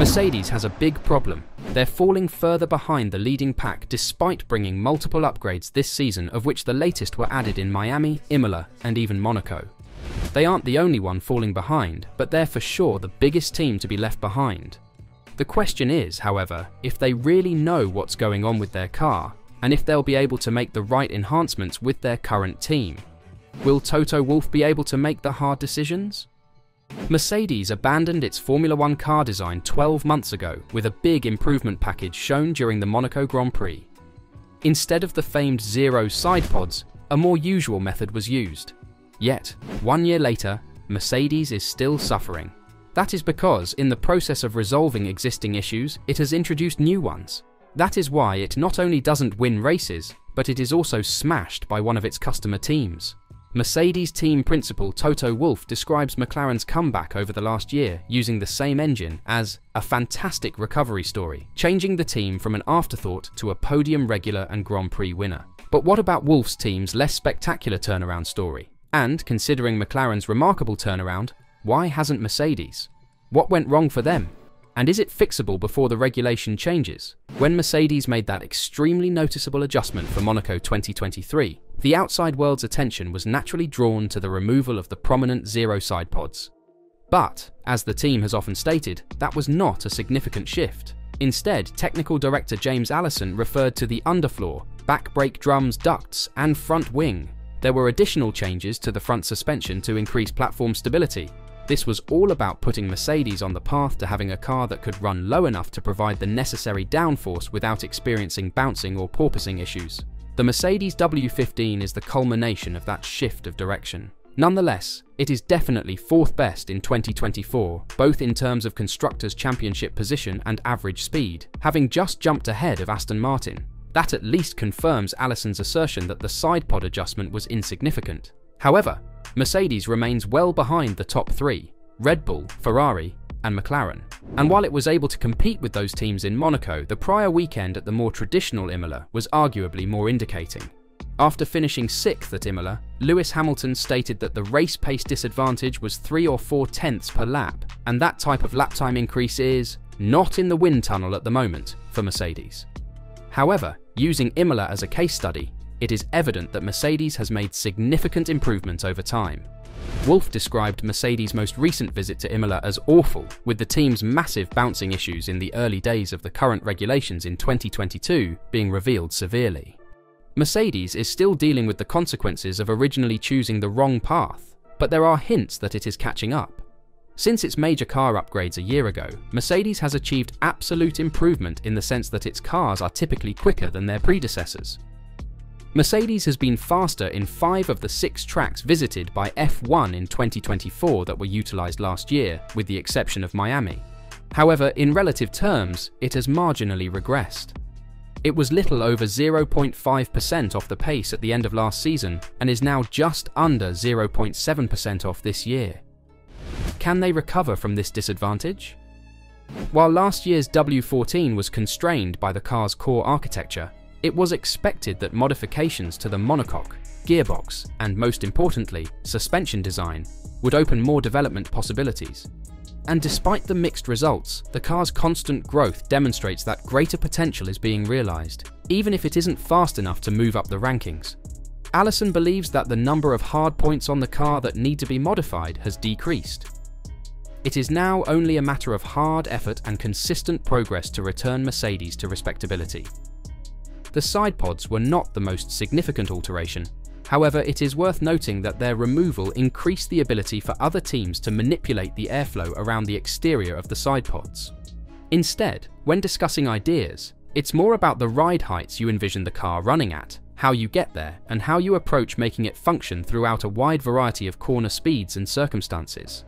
Mercedes has a big problem. They're falling further behind the leading pack despite bringing multiple upgrades this season, of which the latest were added in Miami, Imola, and even Monaco. They aren't the only one falling behind, but they're for sure the biggest team to be left behind. The question is, however, if they really know what's going on with their car, and if they'll be able to make the right enhancements with their current team. Will Toto Wolff be able to make the hard decisions? Mercedes abandoned its Formula One car design 12 months ago with a big improvement package shown during the Monaco Grand Prix. Instead of the famed zero side pods, a more usual method was used. Yet, 1 year later, Mercedes is still suffering. That is because, in the process of resolving existing issues, it has introduced new ones. That is why it not only doesn't win races, but it is also smashed by one of its customer teams. Mercedes team principal Toto Wolff describes McLaren's comeback over the last year using the same engine as a fantastic recovery story, changing the team from an afterthought to a podium regular and Grand Prix winner. But what about Wolff's team's less spectacular turnaround story? And, considering McLaren's remarkable turnaround, why hasn't Mercedes? What went wrong for them? And is it fixable before the regulation changes? When Mercedes made that extremely noticeable adjustment for Monaco 2023, the outside world's attention was naturally drawn to the removal of the prominent zero side pods. But, as the team has often stated, that was not a significant shift. Instead, technical director James Allison referred to the underfloor, back brake drums, ducts, and front wing. There were additional changes to the front suspension to increase platform stability. This was all about putting Mercedes on the path to having a car that could run low enough to provide the necessary downforce without experiencing bouncing or porpoising issues. The Mercedes W15 is the culmination of that shift of direction. Nonetheless, it is definitely fourth best in 2024, both in terms of Constructors' Championship position and average speed, having just jumped ahead of Aston Martin. That at least confirms Allison's assertion that the side pod adjustment was insignificant. However, Mercedes remains well behind the top three, Red Bull, Ferrari, and McLaren. And while it was able to compete with those teams in Monaco, the prior weekend at the more traditional Imola was arguably more indicating. After finishing 6th at Imola, Lewis Hamilton stated that the race pace disadvantage was 3 or 4 tenths per lap, and that type of lap time increase is not in the wind tunnel at the moment for Mercedes. However, using Imola as a case study, it is evident that Mercedes has made significant improvement over time. Wolff described Mercedes' most recent visit to Imola as awful, with the team's massive bouncing issues in the early days of the current regulations in 2022 being revealed severely. Mercedes is still dealing with the consequences of originally choosing the wrong path, but there are hints that it is catching up. Since its major car upgrades a year ago, Mercedes has achieved absolute improvement in the sense that its cars are typically quicker than their predecessors. Mercedes has been faster in 5 of the 6 tracks visited by F1 in 2024 that were utilised last year, with the exception of Miami. However, in relative terms, it has marginally regressed. It was little over 0.5% off the pace at the end of last season and is now just under 0.7% off this year. Can they recover from this disadvantage? While last year's W14 was constrained by the car's core architecture, it was expected that modifications to the monocoque, gearbox, and most importantly, suspension design, would open more development possibilities. And despite the mixed results, the car's constant growth demonstrates that greater potential is being realised, even if it isn't fast enough to move up the rankings. Allison believes that the number of hard points on the car that need to be modified has decreased. It is now only a matter of hard effort and consistent progress to return Mercedes to respectability. The side pods were not the most significant alteration. However, it is worth noting that their removal increased the ability for other teams to manipulate the airflow around the exterior of the side pods. Instead, when discussing ideas, it's more about the ride heights you envision the car running at, how you get there, and how you approach making it function throughout a wide variety of corner speeds and circumstances.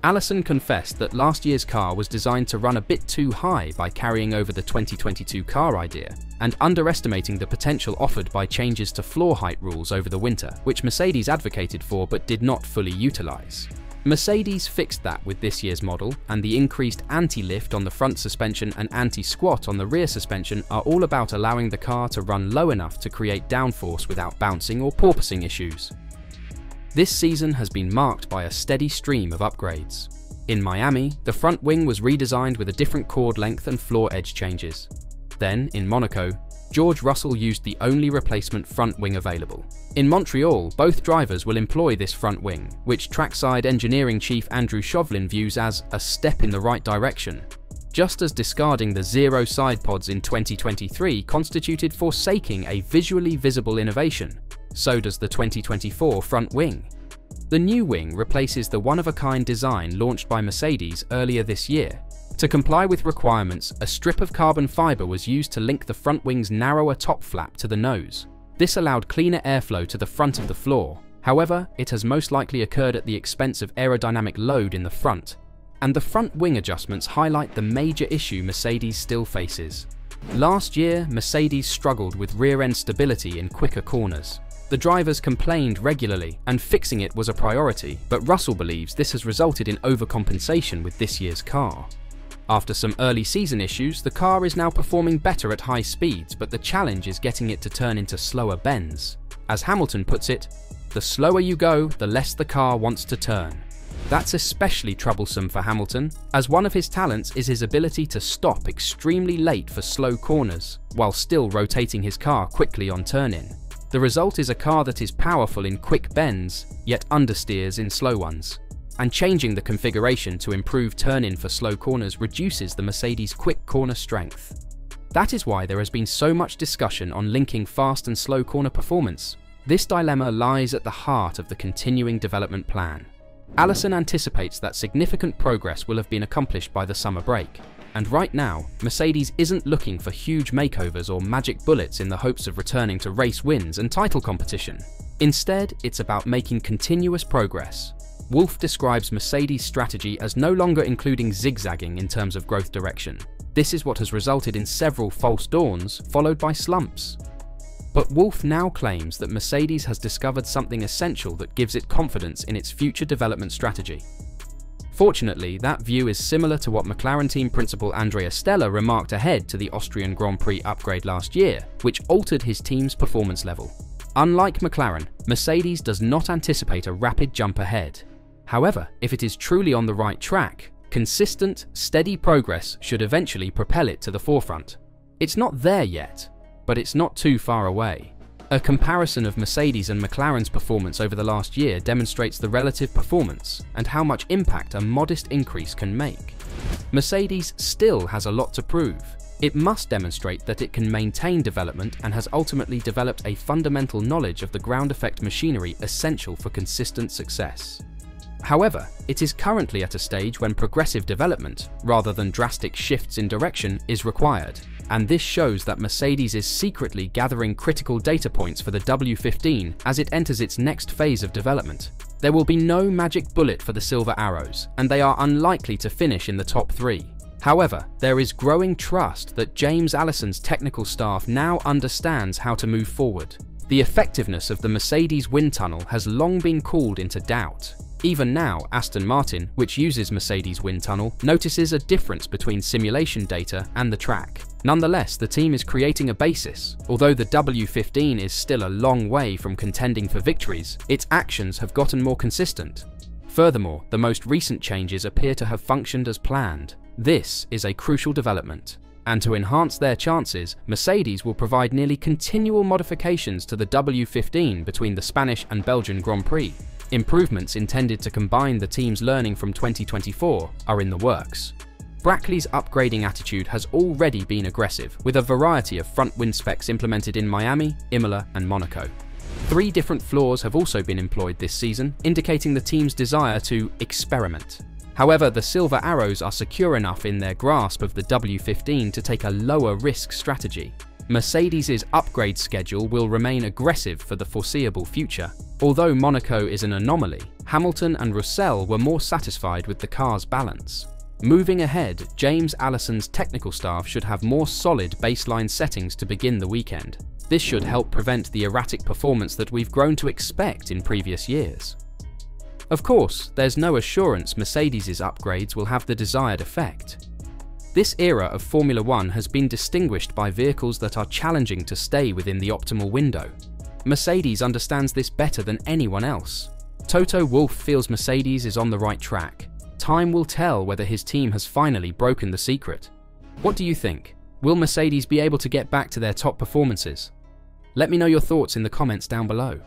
Allison confessed that last year's car was designed to run a bit too high by carrying over the 2022 car idea, and underestimating the potential offered by changes to floor height rules over the winter, which Mercedes advocated for but did not fully utilise. Mercedes fixed that with this year's model, and the increased anti-lift on the front suspension and anti-squat on the rear suspension are all about allowing the car to run low enough to create downforce without bouncing or porpoising issues. This season has been marked by a steady stream of upgrades. In Miami, the front wing was redesigned with a different chord length and floor edge changes. Then, in Monaco, George Russell used the only replacement front wing available. In Montreal, both drivers will employ this front wing, which trackside engineering chief Andrew Chauvelin views as a step in the right direction. Just as discarding the zero side pods in 2023 constituted forsaking a visually visible innovation, so does the 2024 front wing. The new wing replaces the one-of-a-kind design launched by Mercedes earlier this year. To comply with requirements, a strip of carbon fiber was used to link the front wing's narrower top flap to the nose. This allowed cleaner airflow to the front of the floor. However, it has most likely occurred at the expense of aerodynamic load in the front. And the front wing adjustments highlight the major issue Mercedes still faces. Last year, Mercedes struggled with rear-end stability in quicker corners. The drivers complained regularly, and fixing it was a priority, but Russell believes this has resulted in overcompensation with this year's car. After some early season issues, the car is now performing better at high speeds, but the challenge is getting it to turn into slower bends. As Hamilton puts it, the slower you go, the less the car wants to turn. That's especially troublesome for Hamilton, as one of his talents is his ability to stop extremely late for slow corners, while still rotating his car quickly on turn-in. The result is a car that is powerful in quick bends, yet understeers in slow ones. And changing the configuration to improve turn-in for slow corners reduces the Mercedes' quick corner strength. That is why there has been so much discussion on linking fast and slow corner performance. This dilemma lies at the heart of the continuing development plan. Allison anticipates that significant progress will have been accomplished by the summer break, and right now, Mercedes isn't looking for huge makeovers or magic bullets in the hopes of returning to race wins and title competition. Instead, it's about making continuous progress. Wolff describes Mercedes' strategy as no longer including zigzagging in terms of growth direction. This is what has resulted in several false dawns, followed by slumps. But Wolff now claims that Mercedes has discovered something essential that gives it confidence in its future development strategy. Fortunately, that view is similar to what McLaren team principal Andrea Stella remarked ahead to the Austrian Grand Prix upgrade last year, which altered his team's performance level. Unlike McLaren, Mercedes does not anticipate a rapid jump ahead. However, if it is truly on the right track, consistent, steady progress should eventually propel it to the forefront. It's not there yet, but it's not too far away. A comparison of Mercedes and McLaren's performance over the last year demonstrates the relative performance and how much impact a modest increase can make. Mercedes still has a lot to prove. It must demonstrate that it can maintain development and has ultimately developed a fundamental knowledge of the ground effect machinery essential for consistent success. However, it is currently at a stage when progressive development, rather than drastic shifts in direction, is required, and this shows that Mercedes is secretly gathering critical data points for the W15 as it enters its next phase of development. There will be no magic bullet for the Silver Arrows, and they are unlikely to finish in the top 3. However, there is growing trust that James Allison's technical staff now understands how to move forward. The effectiveness of the Mercedes wind tunnel has long been called into doubt. Even now, Aston Martin, which uses Mercedes wind tunnel, notices a difference between simulation data and the track. Nonetheless, the team is creating a basis. Although the W15 is still a long way from contending for victories, its actions have gotten more consistent. Furthermore, the most recent changes appear to have functioned as planned. This is a crucial development. And to enhance their chances, Mercedes will provide nearly continual modifications to the W15 between the Spanish and Belgian Grand Prix. Improvements intended to combine the team's learning from 2024 are in the works. Brackley's upgrading attitude has already been aggressive, with a variety of front wing specs implemented in Miami, Imola, and Monaco. 3 different floors have also been employed this season, indicating the team's desire to experiment. However, the Silver Arrows are secure enough in their grasp of the W15 to take a lower risk strategy. Mercedes' upgrade schedule will remain aggressive for the foreseeable future. Although Monaco is an anomaly, Hamilton and Russell were more satisfied with the car's balance. Moving ahead, James Allison's technical staff should have more solid baseline settings to begin the weekend. This should help prevent the erratic performance that we've grown to expect in previous years. Of course, there's no assurance Mercedes' upgrades will have the desired effect. This era of Formula One has been distinguished by vehicles that are challenging to stay within the optimal window. Mercedes understands this better than anyone else. Toto Wolff feels Mercedes is on the right track. time will tell whether his team has finally broken the secret. What do you think? Will Mercedes be able to get back to their top performances? Let me know your thoughts in the comments down below.